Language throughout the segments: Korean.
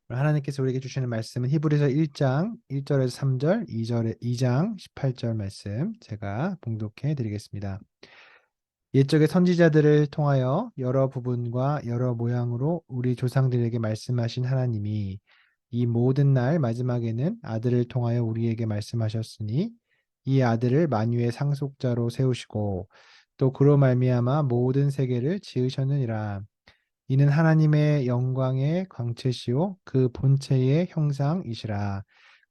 하나님께서 우리에게 주시는 말씀은 히브리서 1장 1절에서 3절, 2장 18절 말씀 제가 봉독해 드리겠습니다. 옛적의 선지자들을 통하여 여러 부분과 여러 모양으로 우리 조상들에게 말씀하신 하나님이 이 모든 날 마지막에는 아들을 통하여 우리에게 말씀하셨으니 이 아들을 만유의 상속자로 세우시고 또 그로 말미암아 모든 세계를 지으셨느니라. 이는 하나님의 영광의 광채시요 그 본체의 형상이시라.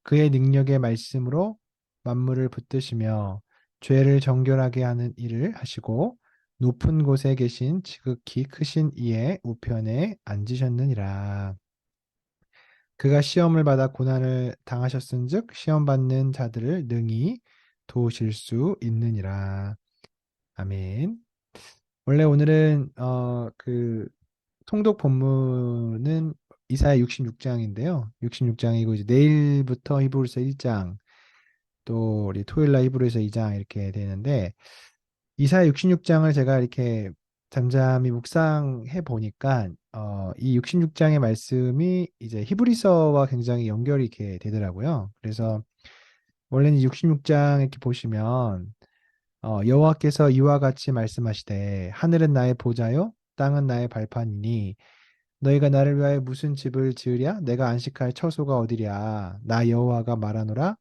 그의 능력의 말씀으로 만물을 붙드시며 죄를 정결하게 하는 일을 하시고 높은 곳에 계신 지극히 크신 이의 우편에 앉으셨느니라. 그가 시험을 받아 고난을 당하셨은즉 시험 받는 자들을 능히 도우실 수 있느니라. 아멘. 원래 오늘은 통독 본문은 이사야 66장인데요. 66장이고 이제 내일부터 히브리서 1장, 또 우리 토요일 날 히브리서 2장 이렇게 되는데 이사야 66장을 제가 이렇게 잠잠히 묵상해 보니까 이 66장의 말씀이 이제 히브리서와 굉장히 연결이 이렇게 되더라고요. 그래서 원래는 66장 이렇게 보시면 여호와께서 이와 같이 말씀하시되 하늘은 나의 보좌요 땅은 나의 발판이니 너희가 나를 위하여 무슨 집을 지으랴? 내가 안식할 처소가 어디랴? 나 여호와가 말하노라.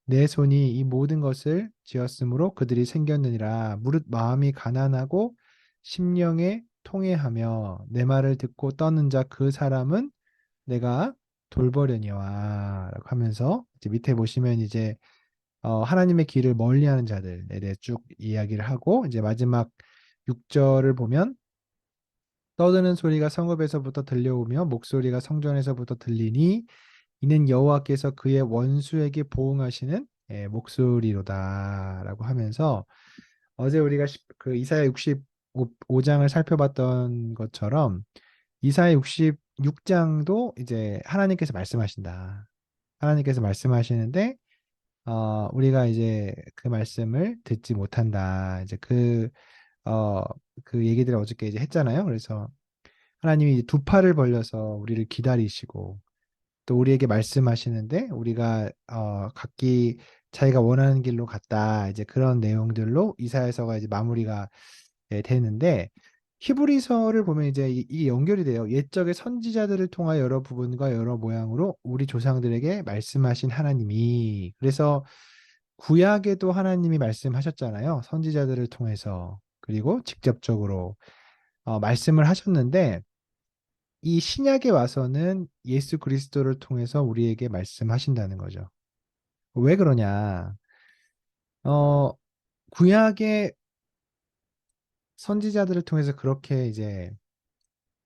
내 손이 이 모든 것을 지었으므로 그들이 생겼느니라. 무릇 마음이 가난하고 심령에 통회하며 내 말을 듣고 떠는 자 그 사람은 내가 돌보려니와 라고 하면서 이제 밑에 보시면 이제 하나님의 길을 멀리하는 자들에 대해 쭉 이야기를 하고 이제 마지막 6절을 보면 떠드는 소리가 성읍에서부터 들려오며 목소리가 성전에서부터 들리니 이는 여호와께서 그의 원수에게 보응하시는 목소리로다라고 하면서 어제 우리가 그 이사야 65장을 살펴봤던 것처럼 이사야 66장도 이제 하나님께서 말씀하신다. 하나님께서 말씀하시는데 우리가 이제 그 말씀을 듣지 못한다. 이제 어, 그 얘기들을 어저께 이제 했잖아요. 그래서 하나님이 이제 두 팔을 벌려서 우리를 기다리시고 또 우리에게 말씀하시는데 우리가 각기 자기가 원하는 길로 갔다. 이제 그런 내용들로 이사야서가 이제 마무리가 되는데 히브리서를 보면 이제 이게 연결이 돼요. 옛적의 선지자들을 통하여 여러 부분과 여러 모양으로 우리 조상들에게 말씀하신 하나님이 그래서 구약에도 하나님이 말씀하셨잖아요. 선지자들을 통해서 그리고 직접적으로 말씀을 하셨는데 이 신약에 와서는 예수 그리스도를 통해서 우리에게 말씀하신다는 거죠. 왜 그러냐? 어, 구약의 선지자들을 통해서 그렇게 이제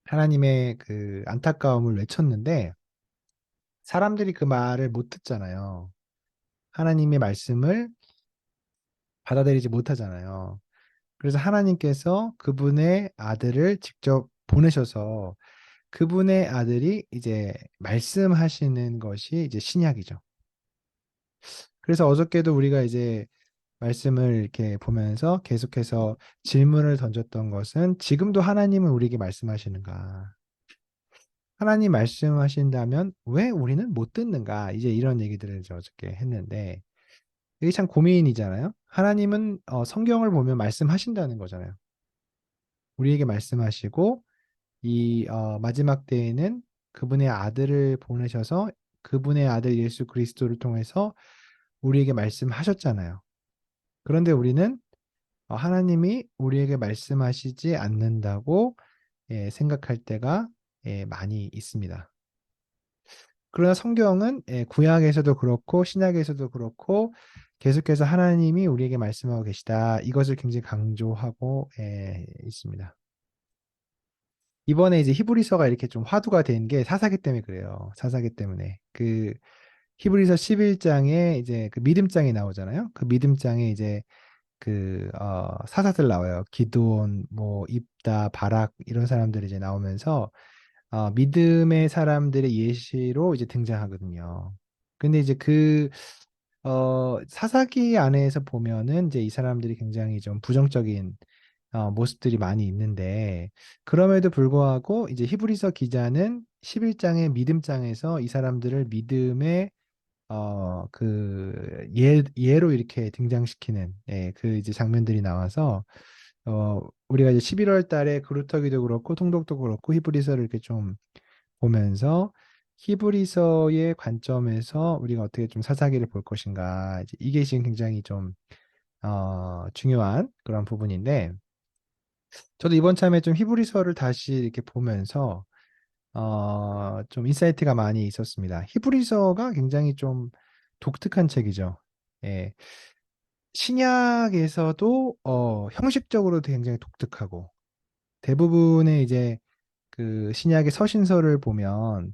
하나님의 그 안타까움을 외쳤는데 사람들이 그 말을 못 듣잖아요. 하나님의 말씀을 받아들이지 못하잖아요. 그래서 하나님께서 그분의 아들을 직접 보내셔서 그분의 아들이 이제 말씀하시는 것이 이제 신약이죠. 그래서 어저께도 우리가 이제 말씀을 이렇게 보면서 계속해서 질문을 던졌던 것은 지금도 하나님은 우리에게 말씀하시는가? 하나님 말씀하신다면 왜 우리는 못 듣는가? 이제 이런 얘기들을 이제 어저께 했는데 이게 참 고민이잖아요. 하나님은 성경을 보면 말씀하신다는 거잖아요. 우리에게 말씀하시고 이 마지막 때에는 그분의 아들을 보내셔서 그분의 아들 예수 그리스도를 통해서 우리에게 말씀하셨잖아요. 그런데 우리는 하나님이 우리에게 말씀하시지 않는다고 생각할 때가 많이 있습니다. 그러나 성경은 구약에서도 그렇고 신약에서도 그렇고 계속해서 하나님이 우리에게 말씀하고 계시다. 이것을 굉장히 강조하고 있습니다. 이번에 이제 히브리서가 이렇게 좀 화두가 된 게 사사기 때문에 그래요. 사사기 때문에. 그 히브리서 11장에 이제 그 믿음장이 나오잖아요. 그 믿음장에 이제 사사들 나와요. 기드온, 뭐 입다, 바락 이런 사람들이 이제 나오면서 믿음의 사람들의 예시로 이제 등장하거든요. 근데 이제 사사기 안에서 보면은 이제 이 사람들이 굉장히 좀 부정적인 모습들이 많이 있는데 그럼에도 불구하고 이제 히브리서 기자는 11장의 믿음장에서 이 사람들을 믿음의 예로 이렇게 등장시키는, 예, 그 이제 장면들이 나와서, 우리가 이제 11월 달에 그루터기도 그렇고, 통독도 그렇고, 히브리서를 이렇게 좀 보면서, 히브리서의 관점에서 우리가 어떻게 좀 사사기를 볼 것인가, 이제 이게 지금 굉장히 좀, 중요한 그런 부분인데, 저도 이번 참에 좀 히브리서를 다시 이렇게 보면서, 좀 인사이트가 많이 있었습니다. 히브리서가 굉장히 좀 독특한 책이죠. 예. 신약에서도 형식적으로도 굉장히 독특하고 대부분의 이제 그 신약의 서신서를 보면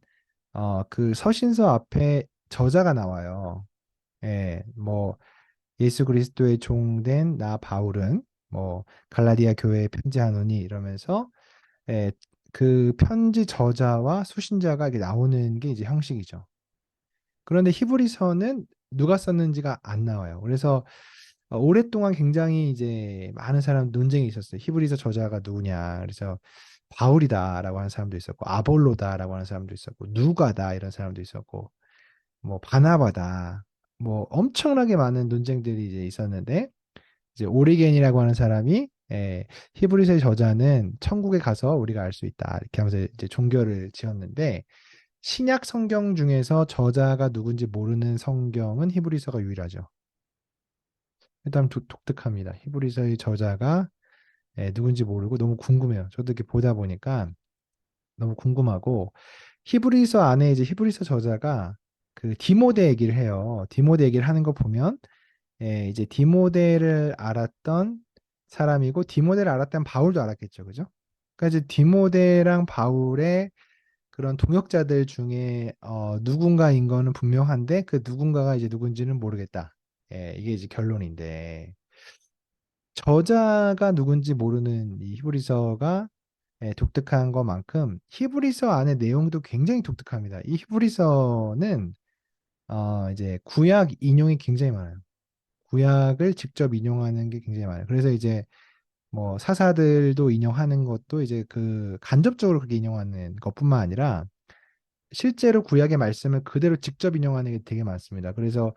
그 서신서 앞에 저자가 나와요. 예. 뭐 예수 그리스도의 종된 나 바울은 뭐 갈라디아 교회에 편지하노니 이러면서, 예, 그 편지 저자와 수신자가 이렇게 나오는 게 이제 형식이죠. 그런데 히브리서는 누가 썼는지가 안 나와요. 그래서 오랫동안 굉장히 이제 많은 사람 논쟁이 있었어요. 히브리서 저자가 누구냐. 그래서 바울이다라고 하는 사람도 있었고, 아볼로다라고 하는 사람도 있었고, 누가다 이런 사람도 있었고, 뭐 바나바다, 뭐 엄청나게 많은 논쟁들이 이제 있었는데, 이제 오리겐이라고 하는 사람이, 히브리서의 저자는 천국에 가서 우리가 알 수 있다 이렇게 하면서 이제 종교를 지었는데, 신약 성경 중에서 저자가 누군지 모르는 성경은 히브리서가 유일하죠. 일단 독특합니다. 히브리서의 저자가, 누군지 모르고 너무 궁금해요. 저도 이렇게 보다 보니까 너무 궁금하고, 히브리서 안에 이제 히브리서 저자가 그 디모데 얘기를 해요. 디모데 얘기를 하는 거 보면, 이제 디모데를 알았던 사람이고, 디모데를 알았다면 바울도 알았겠죠. 그죠? 그러니까 이제 디모데랑 바울의 그런 동역자들 중에 누군가인 거는 분명한데 그 누군가가 이제 누군지는 모르겠다. 예, 이게 이제 결론인데, 저자가 누군지 모르는 이 히브리서가, 독특한 것만큼 히브리서 안의 내용도 굉장히 독특합니다. 이 히브리서는 이제 구약 인용이 굉장히 많아요. 구약을 직접 인용하는 게 굉장히 많아요. 그래서 이제 뭐 사사들도 인용하는 것도 이제 그 간접적으로 그렇게 인용하는 것뿐만 아니라 실제로 구약의 말씀을 그대로 직접 인용하는 게 되게 많습니다. 그래서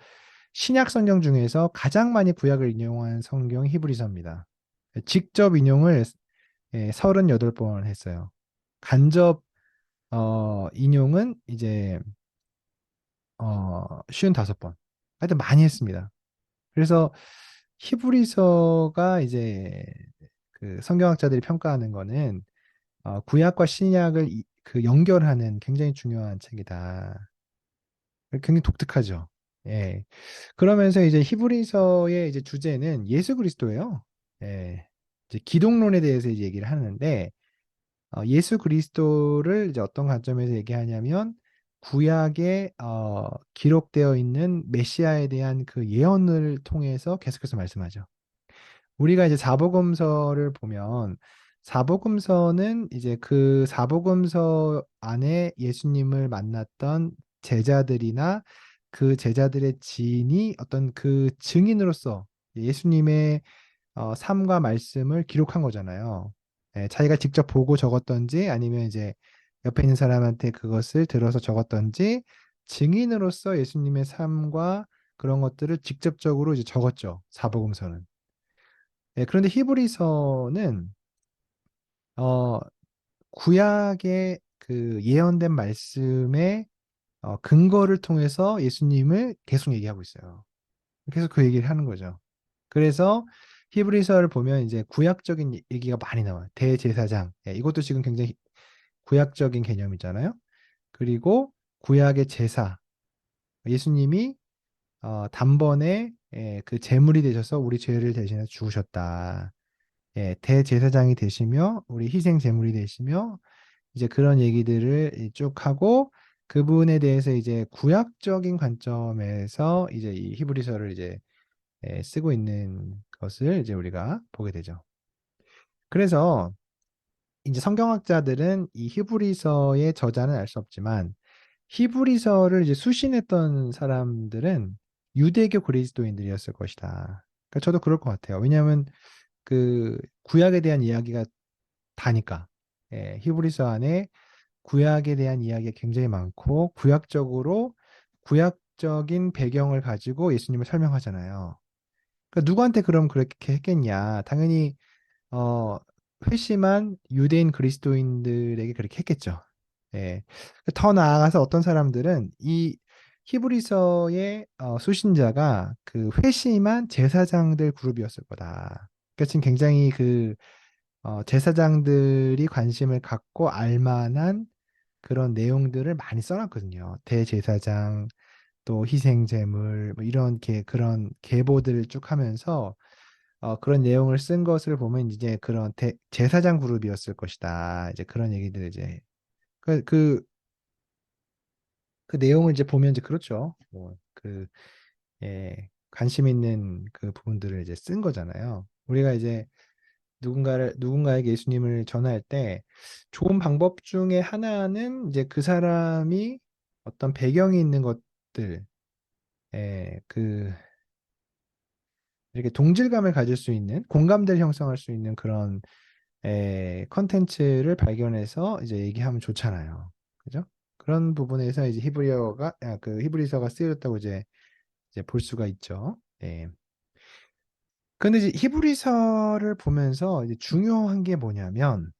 신약 성경 중에서 가장 많이 구약을 인용한 성경이 히브리서입니다. 직접 인용을 38번 했어요. 간접 인용은 이제 55번. 하여튼 많이 했습니다. 그래서 히브리서가 이제 그 성경학자들이 평가하는 거는 구약과 신약을 그 연결하는 굉장히 중요한 책이다. 굉장히 독특하죠. 예. 그러면서 이제 히브리서의 이제 주제는 예수 그리스도예요. 예. 이제 기독론에 대해서 이제 얘기를 하는데, 예수 그리스도를 이제 어떤 관점에서 얘기하냐면 구약에 기록되어 있는 메시아에 대한 그 예언을 통해서 계속해서 말씀하죠. 우리가 이제 사복음서를 보면 사복음서는 이제 그 사복음서 안에 예수님을 만났던 제자들이나 그 제자들의 지인이 어떤 그 증인으로서 예수님의 삶과 말씀을 기록한 거잖아요. 자기가 직접 보고 적었던지 아니면 이제 옆에 있는 사람한테 그것을 들어서 적었던지 증인으로서 예수님의 삶과 그런 것들을 직접적으로 이제 적었죠. 사복음서는. 그런데 히브리서는 어, 구약의 그 예언된 말씀의 근거를 통해서 예수님을 계속 얘기하고 있어요. 계속 그 얘기를 하는 거죠. 그래서 히브리서를 보면 이제 구약적인 얘기가 많이 나와요. 대제사장. 이것도 지금 굉장히 구약적인 개념이잖아요. 그리고 구약의 제사. 예수님이 단번에, 그 제물이 되셔서 우리 죄를 대신해서 죽으셨다. 대제사장이 되시며 우리 희생 제물이 되시며 이제 그런 얘기들을 쭉 하고 그분에 대해서 이제 구약적인 관점에서 이제 이 히브리서를 이제 쓰고 있는 것을 이제 우리가 보게 되죠. 그래서 이제 성경학자들은 이 히브리서의 저자는 알 수 없지만 히브리서를 이제 수신했던 사람들은 유대교 그리스도인들이었을 것이다. 그러니까 저도 그럴 것 같아요. 왜냐하면 그 구약에 대한 이야기가 다니까. 예, 히브리서 안에 구약에 대한 이야기가 굉장히 많고 구약적인 배경을 가지고 예수님을 설명하잖아요. 그러니까 누구한테 그럼 그렇게 했겠냐? 당연히 어, 회심한 유대인 그리스도인들에게 그렇게 했겠죠. 예. 더 나아가서 어떤 사람들은 이 히브리서의 수신자가 그 회심한 제사장들 그룹이었을 거다. 그러니까 지금 굉장히 제사장들이 관심을 갖고 알 만한 그런 내용들을 많이 써놨거든요. 대제사장, 또 희생제물, 뭐 이런 그런 계보들을 쭉 하면서 그런 내용을 쓴 것을 보면 이제 그런 제사장 그룹이었을 것이다. 이제 그런 얘기들 이제 그, 그, 그 내용을 이제 보면 이제 그렇죠. 관심 있는 그 부분들을 이제 쓴 거잖아요. 우리가 이제 누군가에게 예수님을 전할 때 좋은 방법 중에 하나는 이제 그 사람이 어떤 배경이 있는 것들, 그 이렇게 동질감을 가질 수 있는 공감대를 형성할 수 있는 그런 컨텐츠를 발견해서 이제 얘기하면 좋잖아요. 그죠? 그런 부분에서 이제 히브리서가 쓰여졌다고 이제 볼 수가 있죠. 예. 근데 이제 히브리서를 보면서 이제 중요한 게 뭐냐면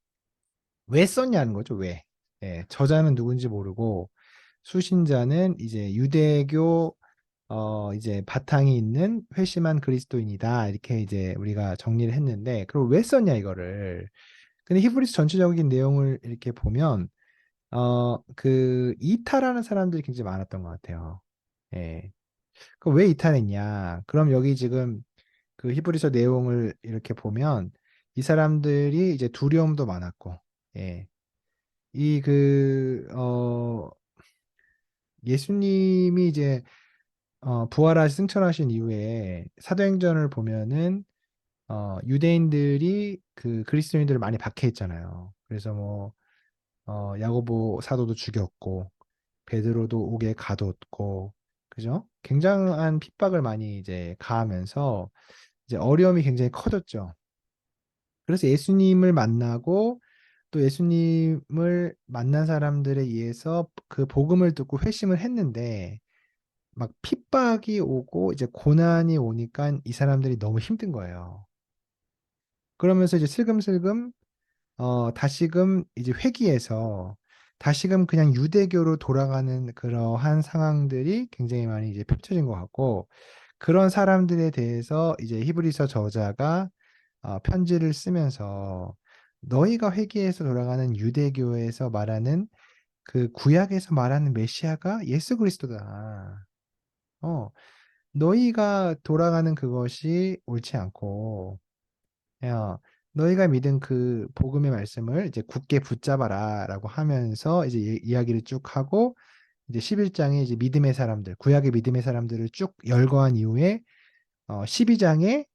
왜 썼냐는 거죠. 왜? 예, 저자는 누군지 모르고 수신자는 이제 유대교 이제 바탕이 있는 회심한 그리스도인이다. 이렇게 이제 우리가 정리를 했는데, 그럼 왜 썼냐, 이거를. 근데 히브리서 전체적인 내용을 이렇게 보면, 이탈하는 사람들이 굉장히 많았던 것 같아요. 예. 그럼 왜 이탈했냐? 그럼 여기 지금 그 히브리서 내용을 이렇게 보면, 이 사람들이 이제 두려움도 많았고, 예. 예수님이 이제 승천하신 이후에 사도행전을 보면은 유대인들이 그 그리스도인들을 많이 박해했잖아요. 그래서 뭐 야고보 사도도 죽였고 베드로도 옥에 가뒀고 그죠? 굉장한 핍박을 많이 이제 가하면서 이제 어려움이 굉장히 커졌죠. 그래서 예수님을 만나고 또 예수님을 만난 사람들에 의해서 그 복음을 듣고 회심을 했는데 막 핍박이 오고 이제 고난이 오니까 이 사람들이 너무 힘든 거예요. 그러면서 이제 슬금슬금 다시금 이제 회귀해서 다시금 그냥 유대교로 돌아가는 그러한 상황들이 굉장히 많이 이제 펼쳐진 것 같고 그런 사람들에 대해서 이제 히브리서 저자가 편지를 쓰면서 너희가 회귀해서 돌아가는 유대교에서 말하는 그 구약에서 말하는 메시아가 예수 그리스도다. 어, 너희가 돌아가는 그것이 옳지 않고, 야, 너희가 믿은 그 복음의 말씀을 이제 굳게 붙잡아라 라고 하면서 이제 이야기를 쭉 하고, 이제 11장에 이제 믿음의 사람들, 구약의 믿음의 사람들을 쭉 열거한 이후에, 12장에,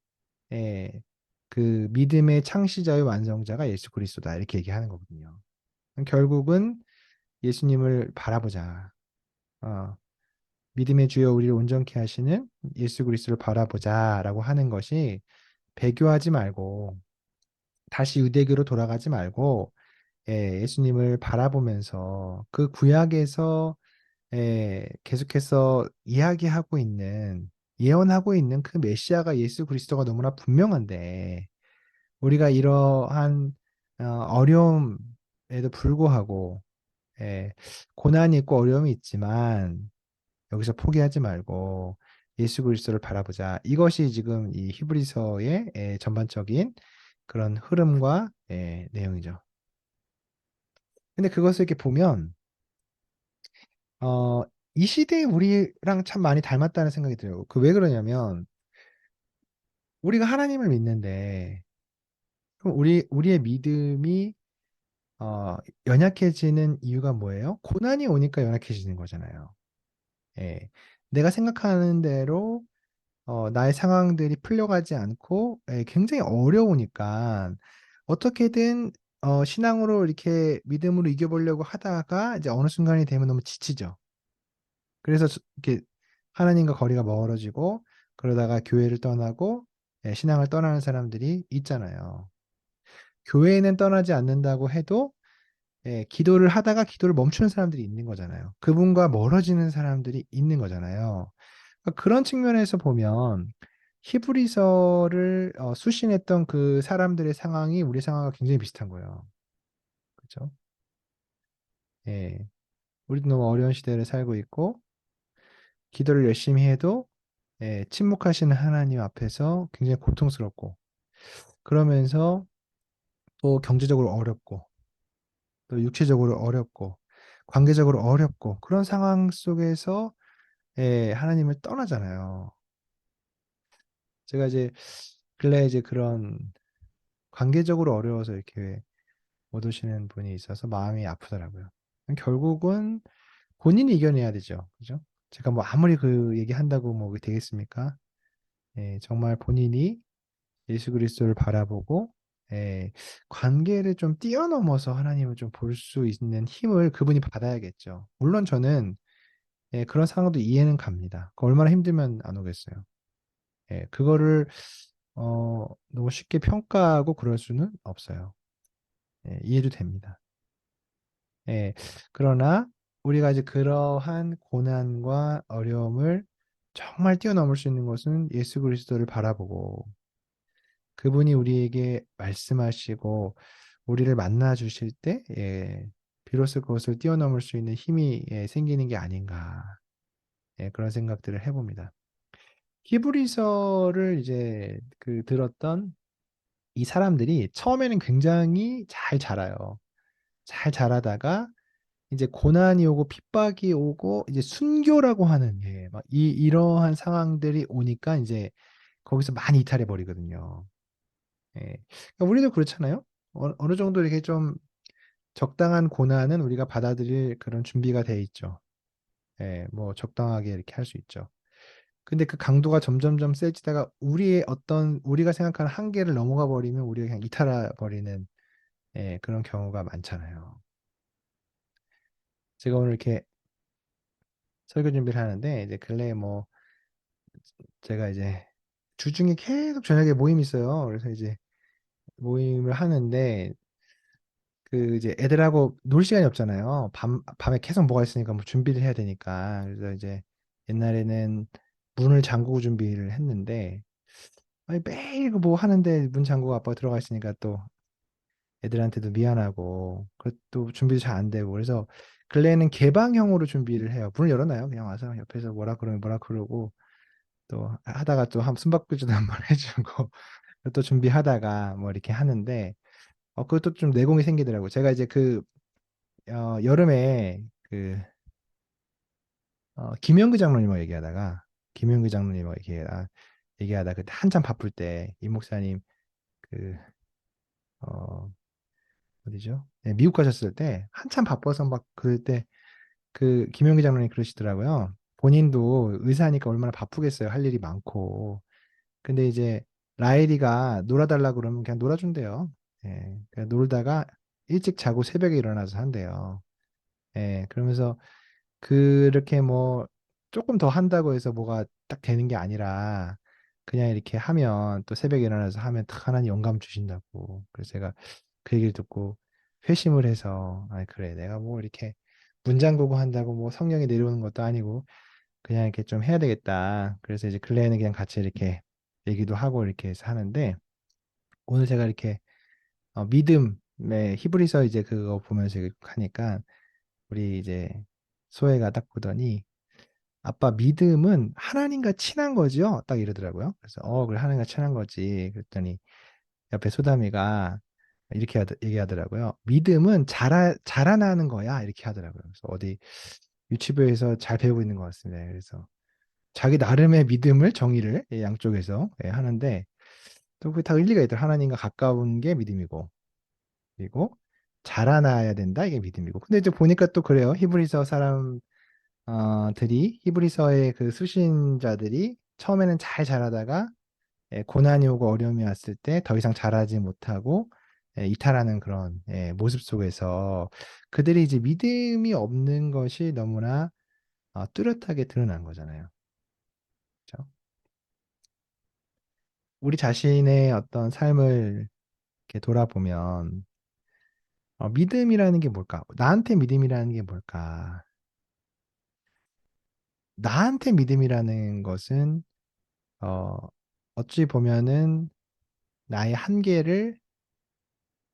그 믿음의 창시자의 완성자가 예수 그리스도다. 이렇게 얘기하는 거거든요. 결국은 예수님을 바라보자. 어, 믿음의 주여 우리를 온전케 하시는 예수 그리스도를 바라보자라고 하는 것이 배교하지 말고 다시 유대교로 돌아가지 말고 예수님을 바라보면서 그 구약에서 계속해서 이야기하고 있는 예언하고 있는 그 메시아가 예수 그리스도가 너무나 분명한데 우리가 이러한 어려움에도 불구하고 고난이 있고 어려움이 있지만 여기서 포기하지 말고 예수 그리스도를 바라보자. 이것이 지금 이 히브리서의 전반적인 그런 흐름과 내용이죠. 근데 그것을 이렇게 보면 어, 이 시대에 우리랑 참 많이 닮았다는 생각이 들어요. 그 왜 그러냐면 우리가 하나님을 믿는데 그럼 우리의 믿음이 어, 연약해지는 이유가 뭐예요? 고난이 오니까 연약해지는 거잖아요. 예. 내가 생각하는 대로 나의 상황들이 풀려가지 않고 굉장히 어려우니까 어떻게든 신앙으로 이렇게 믿음으로 이겨보려고 하다가 이제 어느 순간이 되면 너무 지치죠. 그래서 이렇게 하나님과 거리가 멀어지고 그러다가 교회를 떠나고 신앙을 떠나는 사람들이 있잖아요. 교회는 떠나지 않는다고 해도 기도를 하다가 기도를 멈추는 사람들이 있는 거잖아요. 그분과 멀어지는 사람들이 있는 거잖아요. 그러니까 그런 측면에서 보면 히브리서를 수신했던 그 사람들의 상황이 우리 상황과 굉장히 비슷한 거예요. 그렇죠? 예. 우리도 너무 어려운 시대를 살고 있고 기도를 열심히 해도 침묵하시는 하나님 앞에서 굉장히 고통스럽고 그러면서 또 경제적으로 어렵고 또 육체적으로 어렵고 관계적으로 어렵고 그런 상황 속에서 하나님을 떠나잖아요. 제가 이제 근래 이제 그런 관계적으로 어려워서 이렇게 못 오시는 분이 있어서 마음이 아프더라고요. 결국은 본인이 이겨내야 되죠. 그죠? 제가 뭐 아무리 그 얘기한다고 뭐 되겠습니까? 정말 본인이 예수 그리스도를 바라보고 관계를 좀 뛰어넘어서 하나님을 좀 볼 수 있는 힘을 그분이 받아야겠죠. 물론 저는 그런 상황도 이해는 갑니다. 그 얼마나 힘들면 안 오겠어요. 그거를 너무 쉽게 평가하고 그럴 수는 없어요. 이해도 됩니다. 예, 그러나 우리가 이제 그러한 고난과 어려움을 정말 뛰어넘을 수 있는 것은 예수 그리스도를 바라보고 그분이 우리에게 말씀하시고 우리를 만나 주실 때 비로소 그것을 뛰어넘을 수 있는 힘이 생기는 게 아닌가 그런 생각들을 해봅니다. 히브리서를 이제 그 들었던 이 사람들이 처음에는 굉장히 잘 자라요. 잘 자라다가 이제 고난이 오고 핍박이 오고 이제 순교라고 하는 막 이러한 상황들이 오니까 이제 거기서 많이 이탈해 버리거든요. 그러니까 우리도 그렇잖아요. 어느 정도 이렇게 좀 적당한 고난은 우리가 받아들일 그런 준비가 돼 있죠. 뭐 적당하게 이렇게 할 수 있죠. 근데 그 강도가 점점점 세지다가 우리의 어떤 우리가 생각하는 한계를 넘어가 버리면 우리가 그냥 이탈해 버리는 그런 경우가 많잖아요. 제가 오늘 이렇게 설교 준비를 하는데 이제 근래에 뭐 제가 이제 주중에 계속 저녁에 모임이 있어요. 그래서 이제 모임을 하는데 그 이제 애들하고 놀 시간이 없잖아요. 밤에 계속 뭐가 있으니까 뭐 준비를 해야 되니까. 그래서 이제 옛날에는 문을 잠그고 준비를 했는데 아니 매일 그 뭐 하는데 문 잠그고 아빠가 들어가 있으니까 또 애들한테도 미안하고 그것도 준비도 잘 안 되고 그래서 근래에는 개방형으로 준비를 해요. 문을 열어놔요. 그냥 와서 옆에서 뭐라 그러면 뭐라 그러고 또 하다가 또 한 숨바꼭질도 한번 해주고 또 준비하다가 뭐 이렇게 하는데 그것도 좀 내공이 생기더라고요. 제가 이제 그 여름에 그 김영규 장로님하고 얘기하다가 김영규 장로님하고 얘기하다 그때 한참 바쁠 때 이 목사님 그 어, 어디죠? 네, 미국 가셨을 때 한참 바빠서 막 그럴 때 그 김영규 장로님 그러시더라고요. 본인도 의사니까 얼마나 바쁘겠어요. 할 일이 많고. 근데 이제 라일이가 놀아달라 그러면 그냥 놀아준대요. 그냥 놀다가 일찍 자고 새벽에 일어나서 한대요. 그러면서 그렇게 뭐 조금 더 한다고 해서 뭐가 딱 되는 게 아니라 그냥 이렇게 하면 또 새벽에 일어나서 하면 딱 하나님 영감 주신다고. 그래서 제가 그 얘기를 듣고 회심을 해서 아 그래 내가 뭐 이렇게 문 잠그고 한다고 뭐 성령이 내려오는 것도 아니고 그냥 이렇게 좀 해야 되겠다. 그래서 이제 근래에는 그냥 같이 이렇게 얘기도 하고 이렇게 해서 하는데 오늘 제가 이렇게 믿음의 히브리서 이제 그거 보면서 이렇게 하니까 우리 이제 소혜가 딱 보더니 아빠 믿음은 하나님과 친한 거죠? 딱 이러더라고요. 그래서 그래 하나님과 친한 거지. 그랬더니 옆에 소담이가 이렇게 얘기하더라고요. 믿음은 자라나는 거야. 이렇게 하더라고요. 그래서 어디 유치부에서 잘 배우고 있는 것 같습니다. 그래서 자기 나름의 믿음을 정의를 양쪽에서 하는데 또 그게 다 일리가 있더라. 하나님과 가까운 게 믿음이고 그리고 자라나야 된다. 이게 믿음이고. 근데 이제 보니까 또 그래요. 히브리서 사람들이 히브리서의 그 수신자들이 처음에는 잘 자라다가 고난이 오고 어려움이 왔을 때 더 이상 자라지 못하고 이탈하는 그런 모습 속에서 그들이 이제 믿음이 없는 것이 너무나 뚜렷하게 드러난 거잖아요. 그렇죠? 우리 자신의 어떤 삶을 이렇게 돌아보면 믿음이라는 게 뭘까? 나한테 믿음이라는 게 뭘까? 나한테 믿음이라는 것은 어, 어찌 보면은 나의 한계를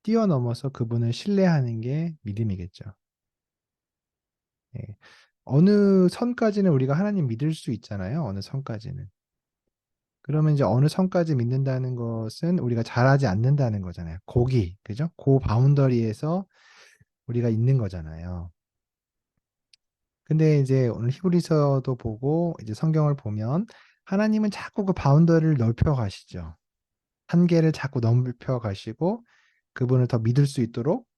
뛰어넘어서 그분을 신뢰하는 게 믿음이겠죠. 예. 어느 선까지는 우리가 하나님 믿을 수 있잖아요. 어느 선까지는. 그러면 이제 어느 선까지 믿는다는 것은 우리가 잘하지 않는다는 거잖아요. 거기, 그죠? 그 바운더리에서 우리가 있는 거잖아요. 근데 이제 오늘 히브리서도 보고 이제 성경을 보면 하나님은 자꾸 그 바운더리를 넓혀 가시죠. 한계를 자꾸 넓혀 가시고 그분을 더 믿을 수 있도록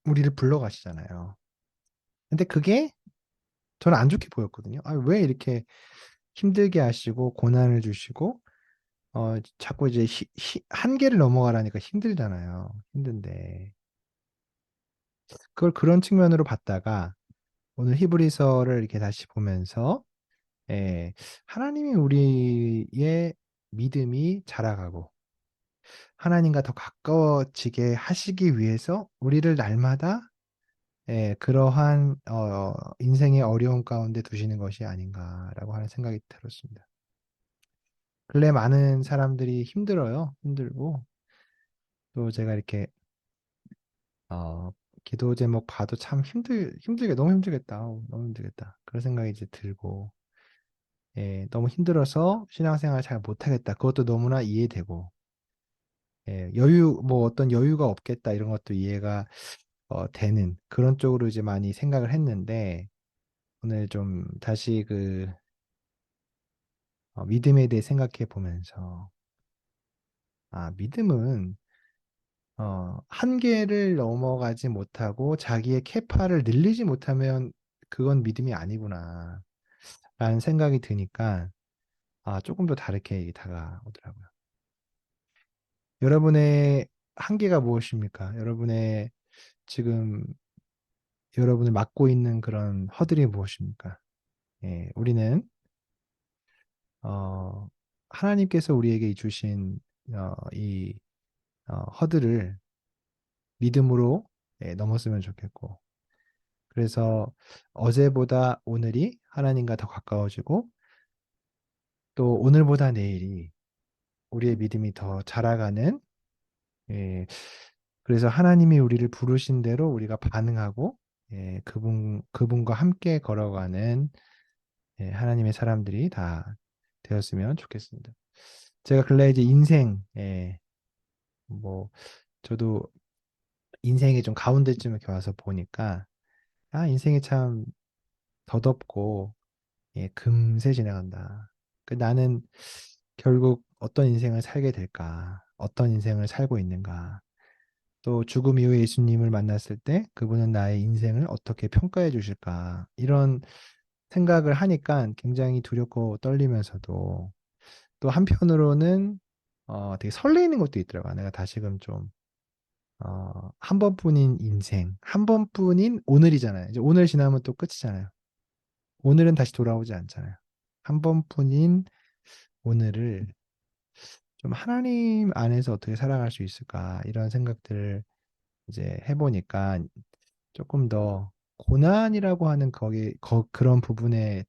우리를 불러 가시잖아요. 근데 그게 저는 안 좋게 보였거든요. 아, 왜 이렇게 힘들게 하시고 고난을 주시고 자꾸 이제 한계를 넘어가라니까 힘들잖아요. 힘든데 그걸 그런 측면으로 봤다가 오늘 히브리서를 이렇게 다시 보면서 예, 하나님이 우리의 믿음이 자라가고 하나님과 더 가까워지게 하시기 위해서 우리를 날마다 그러한 인생의 어려움 가운데 두시는 것이 아닌가라고 하는 생각이 들었습니다. 근래 많은 사람들이 힘들어요. 힘들고 또 제가 이렇게 어, 기도 제목 봐도 참 힘들게 너무 힘들겠다. 너무 힘들겠다. 그런 생각이 이제 들고 너무 힘들어서 신앙생활 잘 못하겠다. 그것도 너무나 이해되고 뭐 어떤 여유가 없겠다 이런 것도 이해가 되는 그런 쪽으로 이제 많이 생각을 했는데 오늘 좀 다시 그 믿음에 대해 생각해 보면서 믿음은 한계를 넘어가지 못하고 자기의 캐파를 늘리지 못하면 그건 믿음이 아니구나 라는 생각이 드니까 조금 더 다르게 다가오더라고요. 여러분의 한계가 무엇입니까? 지금 여러분을 막고 있는 그런 허들이 무엇입니까? 우리는 어, 하나님께서 우리에게 주신 이 허들을 믿음으로 넘었으면 좋겠고, 그래서 어제보다 오늘이 하나님과 더 가까워지고, 또 오늘보다 내일이 우리의 믿음이 더 자라가는, 예, 그래서 하나님이 우리를 부르신 대로 우리가 반응하고, 그분과 함께 걸어가는 하나님의 사람들이 다 되었으면 좋겠습니다. 제가 근래 이제 뭐, 저도 인생의 좀 가운데쯤 이렇게 와서 보니까, 인생이 참 덧없고, 금세 지나간다. 나는 결국 어떤 인생을 살게 될까? 어떤 인생을 살고 있는가? 또 죽음 이후에 예수님을 만났을 때 그분은 나의 인생을 어떻게 평가해 주실까? 이런 생각을 하니까 굉장히 두렵고 떨리면서도 또 한편으로는 되게 설레이는 것도 있더라고요. 내가 다시금 좀 한 번뿐인 인생, 한 번뿐인 오늘이잖아요. 이제 오늘 지나면 또 끝이잖아요. 오늘은 다시 돌아오지 않잖아요. 한 번뿐인 오늘을 좀 하나님 안에서 어떻게 살아갈 수 있을까 이런 생각들을 이제 해보니까 조금 더 고난이라고 하는 그런 부분에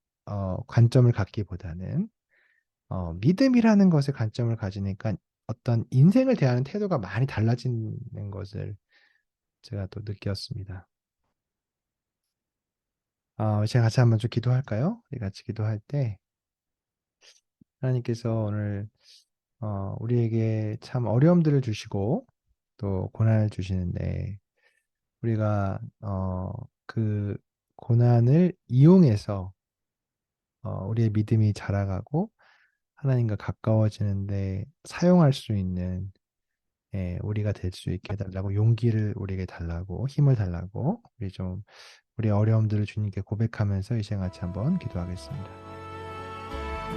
관점을 갖기보다는 믿음이라는 것에 관점을 가지니까 어떤 인생을 대하는 태도가 많이 달라지는 것을 제가 또 느꼈습니다. 제가 같이 한번 좀 기도할까요? 우리 같이 기도할 때 하나님께서 오늘 우리에게 참 어려움들을 주시고 또 고난을 주시는데 우리가 그 고난을 이용해서 우리의 믿음이 자라가고 하나님과 가까워지는데 사용할 수 있는 우리가 될 수 있게 해달라고 용기를 우리에게 달라고 힘을 달라고 우리 어려움들을 주님께 고백하면서 이 시간 같이 한번 기도하겠습니다.